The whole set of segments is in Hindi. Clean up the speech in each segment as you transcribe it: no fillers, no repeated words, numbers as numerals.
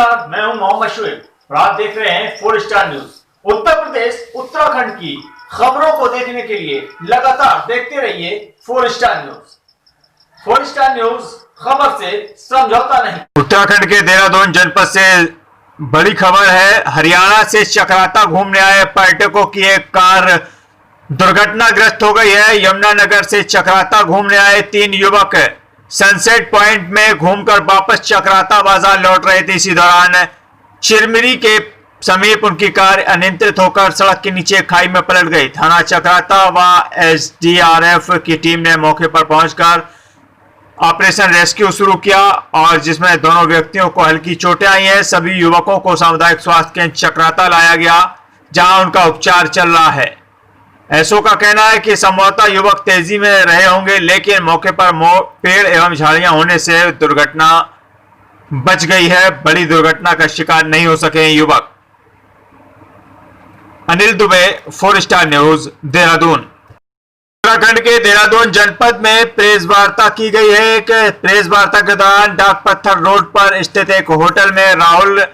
नमस्कार, मैं हूं मोहम्मद शुएब और आप देख रहे हैं 4 स्टार न्यूज। उत्तर प्रदेश उत्तराखंड की खबरों को देखने के लिए लगातार देखते रहिए 4 स्टार न्यूज। 4 स्टार न्यूज, खबर से समझौता नहीं। उत्तराखंड के देहरादून जनपद से बड़ी खबर है। हरियाणा से चक्राता घूमने आए पर्यटकों की एक कार दुर्घटनाग्रस्त हो गई है। यमुनानगर से चक्राता घूमने आए 3 युवक सनसेट पॉइंट में घूमकर वापस चक्राता बाजार लौट रहे थे। इसी दौरान चिरमिरी के समीप उनकी कार अनियंत्रित होकर सड़क के नीचे खाई में पलट गई। थाना चक्राता व एसडीआरएफ की टीम ने मौके पर पहुंचकर ऑपरेशन रेस्क्यू शुरू किया और जिसमें दोनों व्यक्तियों को हल्की चोटें आई हैं। सभी युवकों को सामुदायिक स्वास्थ्य केंद्र चक्राता लाया गया, जहां उनका उपचार चल रहा है। एसओ का कहना है कि संभवतः युवक तेजी में रहे होंगे, लेकिन मौके पर पेड़ एवं झाड़ियां होने से दुर्घटना बच गई है। बड़ी दुर्घटना का शिकार नहीं हो सके युवक। Anil Dubey, 4 Star News, Dehradun. उत्तराखंड के देहरादून जनपद में प्रेस वार्ता की गई है। एक प्रेस वार्ता के दौरान डाक पत्थर रोड पर स्थित एक होटल में राहुल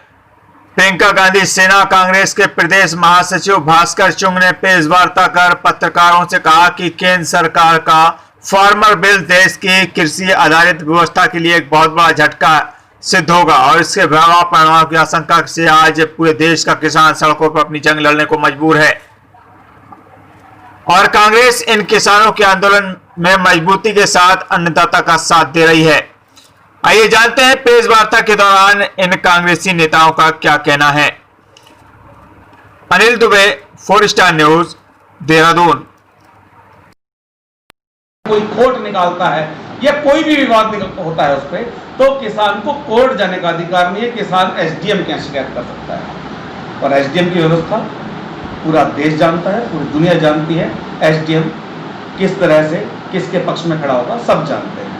प्रियंका गांधी सेना कांग्रेस के प्रदेश महासचिव भास्कर चुंग ने प्रेस वार्ता कर पत्रकारों से कहा कि केंद्र सरकार का फार्मर बिल देश की कृषि आधारित व्यवस्था के लिए एक बहुत बड़ा झटका सिद्ध होगा और इसके भयावह परिणामों की आशंका से आज पूरे देश का किसान सड़कों पर अपनी जंग लड़ने को मजबूर है और कांग्रेस इन किसानों के आंदोलन में मजबूती के साथ अन्नदाता का साथ दे रही है। आइए जानते हैं प्रेस वार्ता के दौरान इन कांग्रेसी नेताओं का क्या कहना है। Anil Dubey, 4 Star News, Dehradun. कोई कोर्ट निकालता है या कोई भी विवाद होता है उस पर, तो किसान को कोर्ट जाने का अधिकार नहीं है। किसान एसडीएम के यहाँ शिकायत कर सकता है और एसडीएम की व्यवस्था पूरा देश जानता है, पूरी दुनिया जानती है। एसडीएम किस तरह से किसके पक्ष में खड़ा होगा सब जानते हैं।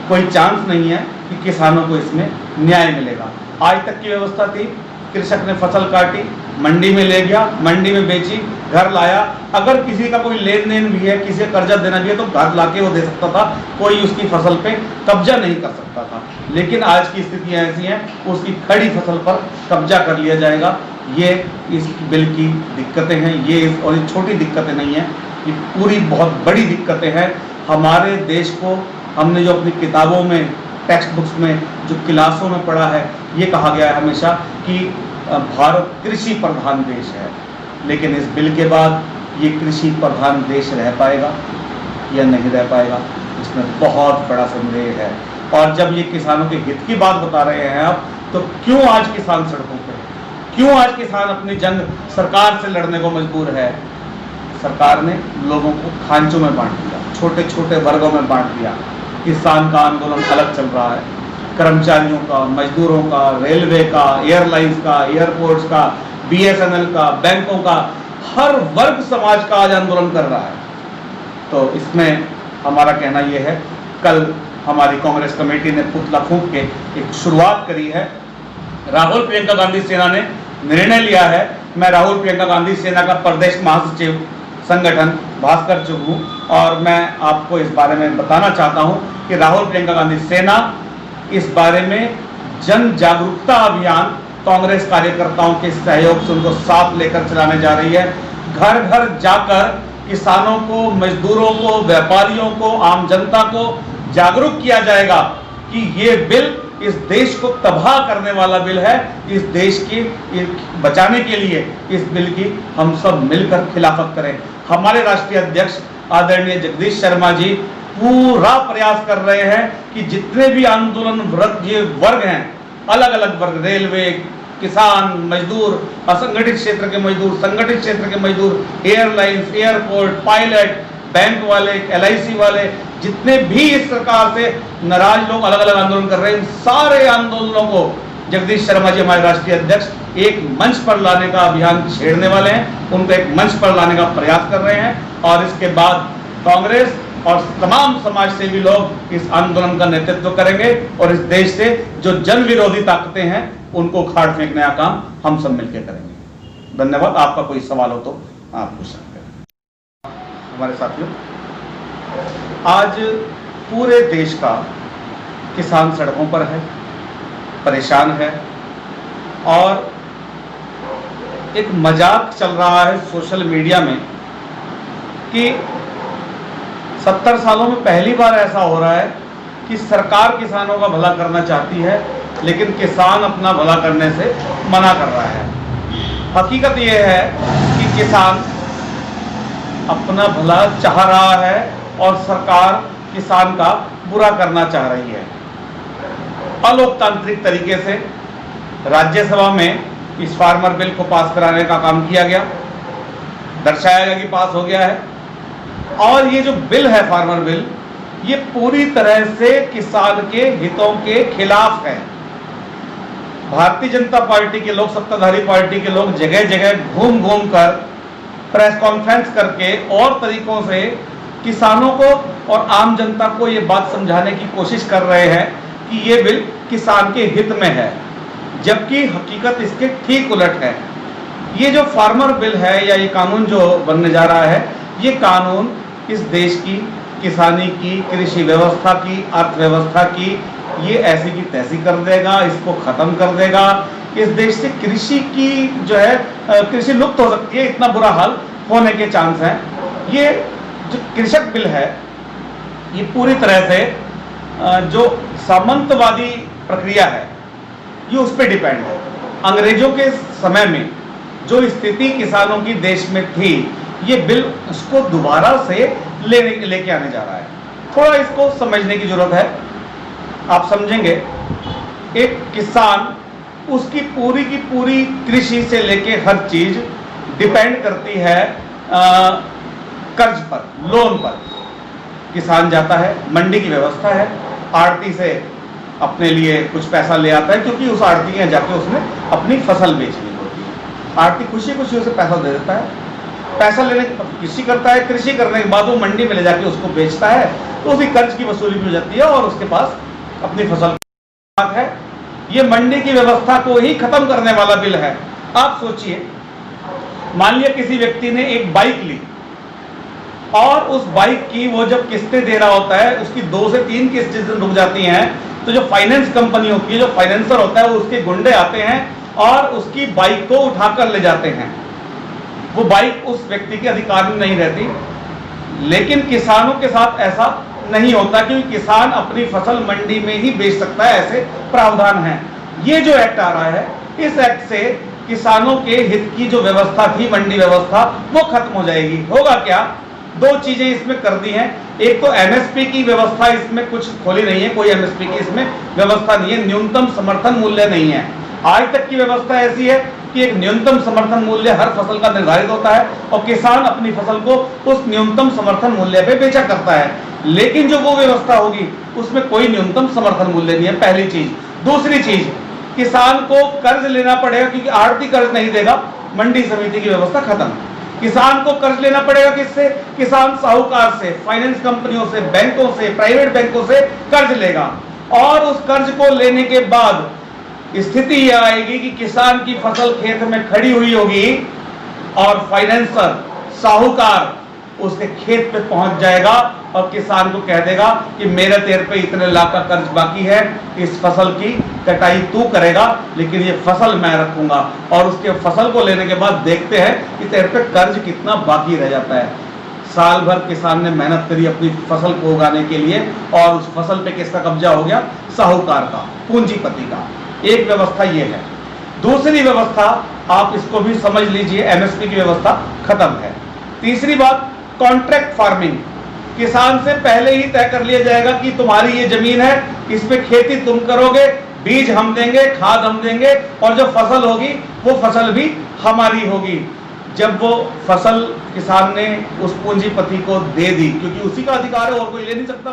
कोई चांस नहीं है कि किसानों को इसमें न्याय मिलेगा। आज तक की व्यवस्था थी, कृषक ने फसल काटी, मंडी में ले गया, मंडी में बेची, घर लाया। अगर किसी का कोई लेन देन भी है, किसी का कर्जा देना भी है, तो घर लाके वो दे सकता था, कोई उसकी फसल पे कब्जा नहीं कर सकता था। लेकिन आज की स्थितियां ऐसी हैं, उसकी खड़ी फसल पर कब्जा कर लिया जाएगा। ये इस बिल की दिक्कतें हैं, और ये छोटी दिक्कतें नहीं हैं, ये पूरी बहुत बड़ी दिक्कतें हैं। हमारे देश को हमने जो अपनी किताबों में, टेक्स्ट बुक्स में, जो क्लासों में पढ़ा है, ये कहा गया है हमेशा कि भारत कृषि प्रधान देश है। लेकिन इस बिल के बाद ये कृषि प्रधान देश रह पाएगा या नहीं रह पाएगा, इसमें बहुत बड़ा संदेह है। और जब ये किसानों के हित की बात बता रहे हैं आप, तो क्यों आज किसान सड़कों पर, क्यों आज किसान अपनी जंग सरकार से लड़ने को मजबूर है? सरकार ने लोगों को खांचों में बांट दिया, छोटे छोटे वर्गों में बांट दिया। किसान का आंदोलन अलग चल रहा है, कर्मचारियों का, मजदूरों का, रेलवे का, एयरलाइंस का, एयरपोर्ट्स का, बीएसएनएल का, बैंकों का, हर वर्ग समाज का आज आंदोलन कर रहा है। तो इसमें हमारा कहना यह है, कल हमारी कांग्रेस कमेटी ने पुतला फूंक के एक शुरुआत करी है। राहुल प्रियंका गांधी सेना ने निर्णय लिया है, मैं राहुल प्रियंका गांधी सेना का प्रदेश महासचिव संगठन भास्कर चुंग हूँ और मैं आपको इस बारे में बताना चाहता हूँ कि राहुल प्रियंका गांधी सेना इस बारे में जन जागरूकता अभियान कांग्रेस कार्यकर्ताओं के सहयोग से उनको साथ लेकर चलाने जा रही है। घर घर जाकर किसानों को, मजदूरों को, व्यापारियों को, आम जनता को जागरूक किया जाएगा कि ये बिल इस देश को तबाह करने वाला बिल है। इस देश की बचाने के लिए इस बिल की हम सब मिलकर खिलाफत करें। हमारे राष्ट्रीय अध्यक्ष आदरणीय जगदीश शर्मा जी पूरा प्रयास कर रहे हैं कि जितने भी आंदोलन वर्ग हैं, अलग अलग वर्ग, रेलवे, किसान, मजदूर, असंगठित क्षेत्र के मजदूर, संगठित क्षेत्र के मजदूर, एयरलाइंस, एयरपोर्ट, पायलट, बैंक वाले, एलआईसी वाले, जितने भी इस सरकार से नाराज लोग अलग अलग आंदोलन कर रहे हैं, इन सारे आंदोलनों को जगदीश शर्मा जी हमारे राष्ट्रीय अध्यक्ष एक मंच पर लाने का अभियान छेड़ने वाले हैं। उनको एक मंच पर लाने का प्रयास कर रहे हैं और इसके बाद कांग्रेस और तमाम समाज सेवी लोग इस आंदोलन का नेतृत्व करेंगे और इस देश से जो जन विरोधी ताकतें हैं उनको उखाड़ फेंकने का काम हम सब मिलकर करेंगे। धन्यवाद। आपका कोई सवाल हो तो आप पूछ सकते हैं। हमारे साथियों, आज पूरे देश का किसान सड़कों पर है, परेशान है, और एक मजाक चल रहा है सोशल मीडिया में कि 70 सालों में पहली बार ऐसा हो रहा है कि सरकार किसानों का भला करना चाहती है लेकिन किसान अपना भला करने से मना कर रहा है। हकीकत यह है कि किसान अपना भला चाह रहा है और सरकार किसान का बुरा करना चाह रही है। अलोकतांत्रिक तरीके से राज्यसभा में इस फार्मर बिल को पास कराने का काम किया गया, दर्शाया गया कि पास हो गया है। और ये जो बिल है फार्मर बिल, ये पूरी तरह से किसान के हितों के खिलाफ है। भारतीय जनता पार्टी के लोग, सत्ताधारी पार्टी के लोग जगह जगह घूम घूम कर प्रेस कॉन्फ्रेंस करके और तरीकों से किसानों को और आम जनता को ये बात समझाने की कोशिश कर रहे हैं कि ये बिल किसान के हित में है, जबकि हकीकत इसके ठीक उलट है। ये जो फार्मर बिल है या ये कानून जो बनने जा रहा है, ये कानून इस देश की किसानी की, कृषि व्यवस्था की, अर्थव्यवस्था की, ये ऐसी की तैसी कर देगा, इसको खत्म कर देगा। इस देश से कृषि की जो है कृषि लुप्त हो सकती है, इतना बुरा हाल होने के चांस हैं। ये जो कृषक बिल है, ये पूरी तरह से जो सामंतवादी प्रक्रिया है, ये उस पर डिपेंड है। अंग्रेजों के समय में जो स्थिति किसानों की देश में थी, ये बिल उसको दोबारा से लेके आने जा रहा है। थोड़ा इसको समझने की जरूरत है, आप समझेंगे। एक किसान, उसकी पूरी की पूरी कृषि से लेके हर चीज डिपेंड करती है कर्ज पर, लोन पर। किसान जाता है, मंडी की व्यवस्था है, आड़ती से अपने लिए कुछ पैसा ले आता है, क्योंकि उस आड़ती के जाके उसने अपनी फसल बेचनी होती है। आड़ती खुशी खुशी उसे पैसा दे देता है, पैसा लेने के बाद कृषि करता है, कृषि करने के बाद वो मंडी में ले जाके उसको बेचता है, तो उसी कर्ज की वसूली भी हो जाती है और उसके पास अपनी फसल है। ये मंडी की व्यवस्था को ही खत्म करने वाला बिल है। आप सोचिए, मान लिया किसी व्यक्ति ने एक बाइक ली और उस बाइक की वो जब किस्तें दे रहा होता है, उसकी 2 से 3 किस्तें रुक जाती हैं, तो जो फाइनेंस कंपनी होती है, जो फाइनेंसर होता है, वो उसके गुंडे आते हैं और उसकी बाइक को उठाकर ले जाते हैं। वो बाइक उस व्यक्ति के अधिकार में नहीं रहती। लेकिन किसानों के साथ ऐसा नहीं होता, क्योंकि किसान अपनी फसल मंडी में ही बेच सकता है, ऐसे प्रावधान हैं। ये जो एक्ट आ रहा है, इस एक्ट से किसानों के हित की जो व्यवस्था थी, मंडी व्यवस्था, वो खत्म हो जाएगी। होगा क्या? 2 चीजें इसमें कर दी हैं। एक तो एमएसपी की व्यवस्था इसमें कुछ खोली नहीं है, कोई एमएसपी की इसमें व्यवस्था नहीं है, न्यूनतम समर्थन मूल्य नहीं है। आज तक की व्यवस्था ऐसी है कि एक न्यूनतम समर्थन मूल्य हर फसल का निर्धारित होता है और किसान अपनी फसल को उस न्यूनतम समर्थन मूल्य पे बेचा करता है। लेकिन जो वो व्यवस्था होगी, उसमें कोई न्यूनतम समर्थन मूल्य नहीं है, पहली चीज। दूसरी चीज, किसान को कर्ज लेना पड़ेगा, क्योंकि आड़ती कर्ज नहीं देगा, मंडी समिति की व्यवस्था खत्म। किसान को कर्ज लेना पड़ेगा किससे? किसान साहूकार से, फाइनेंस कंपनियों से, बैंकों से, प्राइवेट बैंकों से कर्ज लेगा और उस कर्ज को लेने के बाद स्थिति यह आएगी कि किसान की फसल खेत में खड़ी हुई होगी और फाइनेंसर, साहूकार उसके खेत पे पहुंच जाएगा और किसान को कह देगा कि मेरे तेरे पे इतने लाख का कर्ज बाकी है, इस फसल की कटाई तू करेगा, लेकिन ये फसल मैं रखूंगा। और उसके फसल को लेने के बाद देखते हैं कि तेरे पे कर्ज कितना बाकी रह जाता है। साल भर किसान ने मेहनत करी अपनी फसल को उगाने के लिए और उस फसल पे किसका कब्जा हो गया? साहूकार का, पूंजीपति का। एक व्यवस्था ये है। दूसरी व्यवस्था, आप इसको भी समझ लीजिए, एमएसपी की व्यवस्था खत्म है। तीसरी बात, कॉन्ट्रैक्ट फार्मिंग। किसान से पहले ही तय कर लिया जाएगा कि तुम्हारी ये जमीन है, इस पे खेती तुम करोगे, बीज हम देंगे, खाद हम देंगे और जो फसल होगी वो फसल भी हमारी होगी। जब वो फसल किसान ने उस पूंजीपति को दे दी, क्योंकि उसी का अधिकार है और कोई ले नहीं सकता।